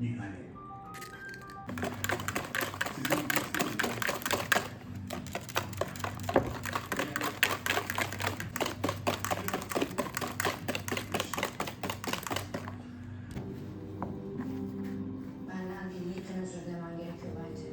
Nihale. Benden değil, Yiğit'ten özür dilemen gerekiyor bence.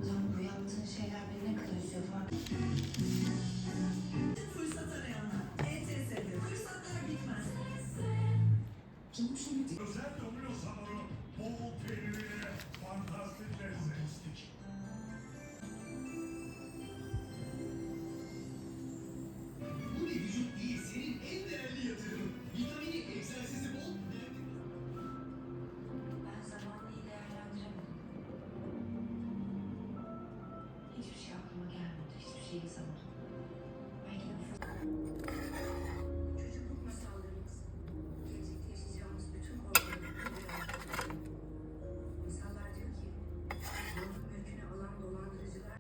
Tam bu yaptığın şeyler beni ne kadar üzüyor fark. Fırsat arayanlar. ETS'de fırsatlar bitmez. Özel domino hamuru, bol peynirli, fantastik lezzet. Bu bir vücut değil, senin en değerli yatırımın. Vitamini, egzersizi bol. Ben zamanı iyi değerlendiremedim. Hiçbir şey aklıma gelmedi, hiçbir şey yazamadım. Belki de bu çocukluk masallarımız, gelecekte yaşayacağımız bütün korkuları İnsanlar diyor ki, malın mülkünü alan dolandırıcılar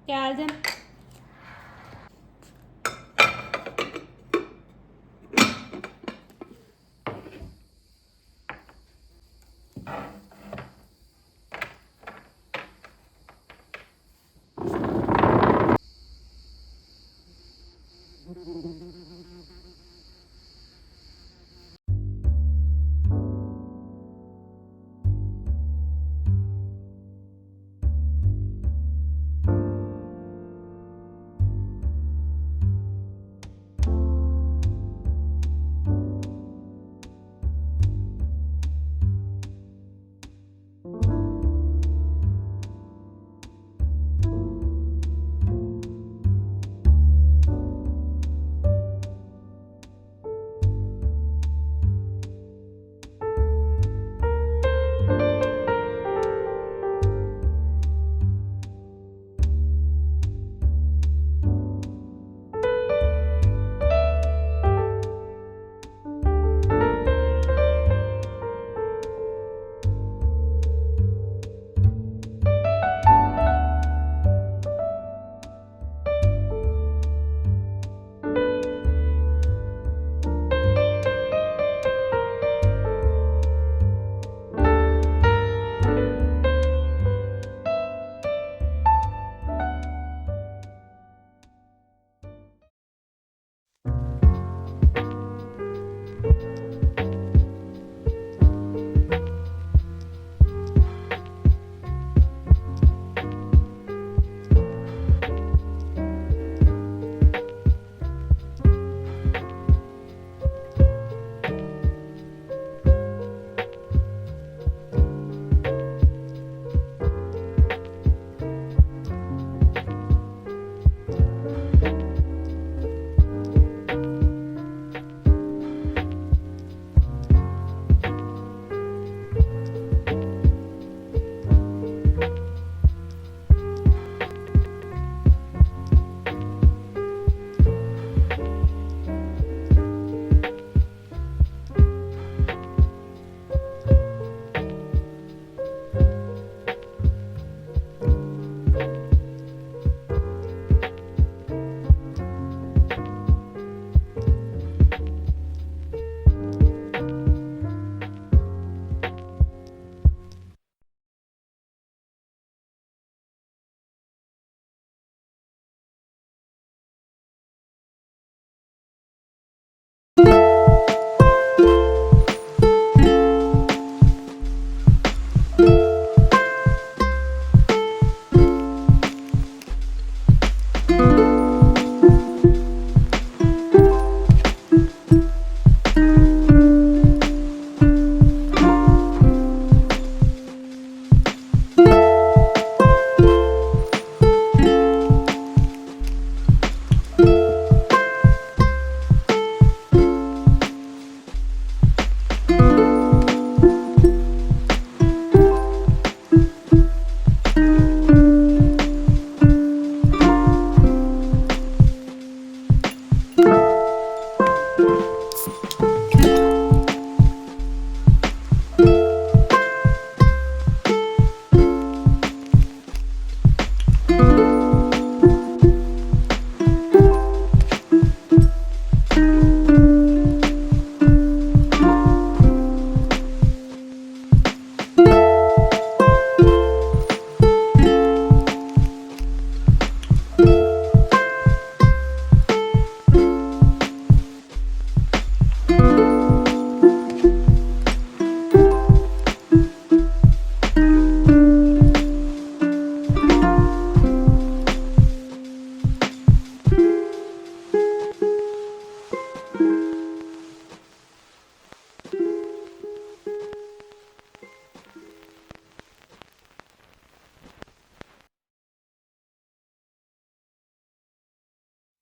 Geldim.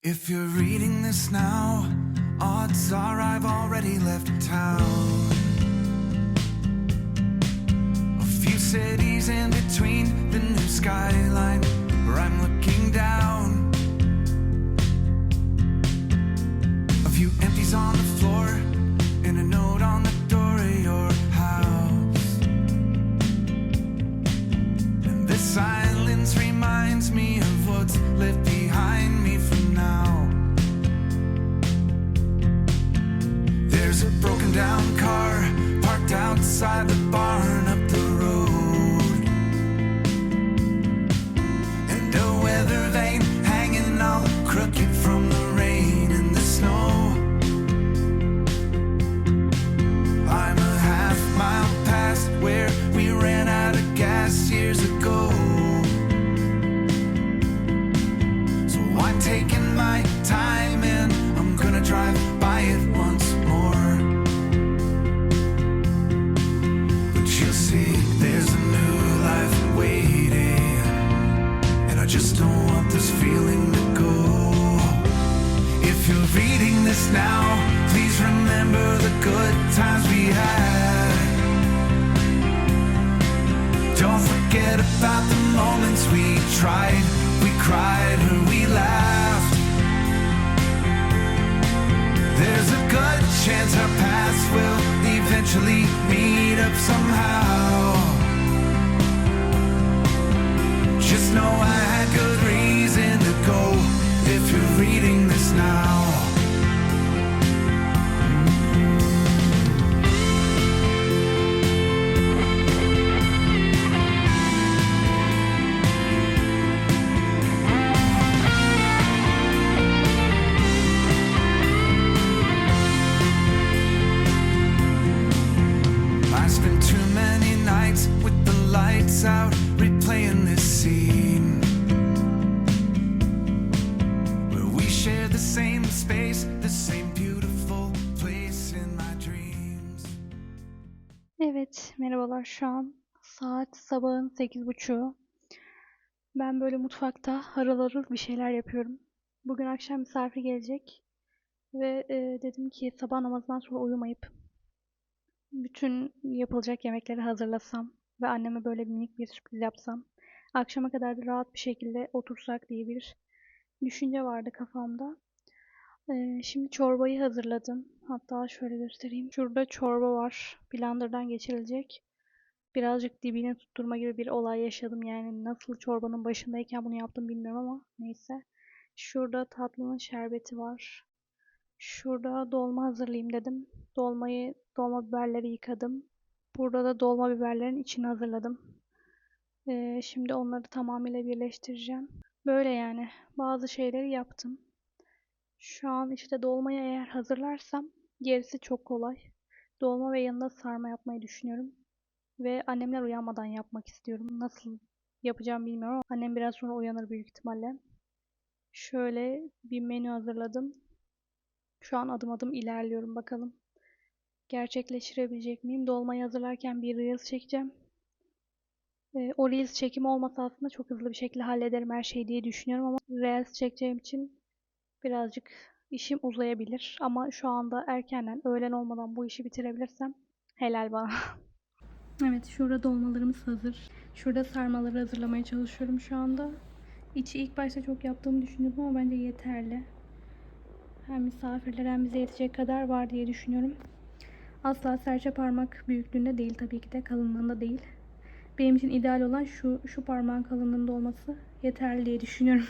If you're reading this now, odds are I've already left town. A few cities in between, the new skyline where I'm looking down. A few empties on the floor and a note on the door of your house. And this silence reminds me of what's left behind me for now. There's a broken down car parked outside the barn up the road, and a weather vane hanging all crooked from the rain and the snow. I'm a half mile past where we ran out of gas years ago. So I'm taking my time and I'm gonna drive by it once more. But you'll see there's a new life waiting, and I just don't want this feeling to go. If you're reading this now, please remember the good times we had. Don't forget about the moments we tried, we cried, or we laughed. There's a good chance our paths will eventually meet up somehow. Just know I had good reason to go if you're reading this now. I spent too many nights with the lights out, replaying this scene where we share the same space, the same beautiful place in my dreams. Evet, merhabalar. Şu an saat sabahın 8.30'u. Ben böyle mutfakta harıl harıl bir şeyler yapıyorum. Bugün akşam misafir gelecek ve dedim ki sabah namazından sonra uyumayıp bütün yapılacak yemekleri hazırlasam ve anneme böyle minik bir sürpriz yapsam, akşama kadar da rahat bir şekilde otursak diye bir düşünce vardı kafamda. Şimdi çorbayı hazırladım. Hatta şöyle göstereyim. Şurada çorba var. Blender'dan geçirilecek. Birazcık dibine tutturma gibi bir olay yaşadım. Yani nasıl çorbanın başındayken bunu yaptım bilmiyorum ama neyse. Şurada tatlının şerbeti var. Şurada dolma hazırlayayım dedim. Dolma biberleri yıkadım. Burada da dolma biberlerin içini hazırladım. Şimdi onları tamamıyla birleştireceğim. Böyle yani. Bazı şeyleri yaptım. Şu an işte dolmayı eğer hazırlarsam gerisi çok kolay. Dolma ve yanında sarma yapmayı düşünüyorum. Ve annemler uyanmadan yapmak istiyorum. Nasıl yapacağım bilmiyorum ama annem biraz sonra uyanır büyük ihtimalle. Şöyle bir menü hazırladım. Şu an adım adım ilerliyorum, bakalım gerçekleştirebilecek miyim? Dolmayı hazırlarken bir Reels çekeceğim. O Reels çekimi olmasa aslında çok hızlı bir şekilde hallederim her şeyi diye düşünüyorum ama Reels çekeceğim için birazcık işim uzayabilir. Ama şu anda erkenden, öğlen olmadan bu işi bitirebilirsem helal bana. Evet, şurada dolmalarımız hazır. Şurada sarmaları hazırlamaya çalışıyorum şu anda. İçi ilk başta çok yaptığımı düşünüyordum ama bence yeterli. Hem misafirler hem bize yetecek kadar var diye düşünüyorum. Asla serçe parmak büyüklüğünde değil, tabii ki de kalınlığında değil. Benim için ideal olan şu parmağın kalınlığında olması yeterli diye düşünüyorum.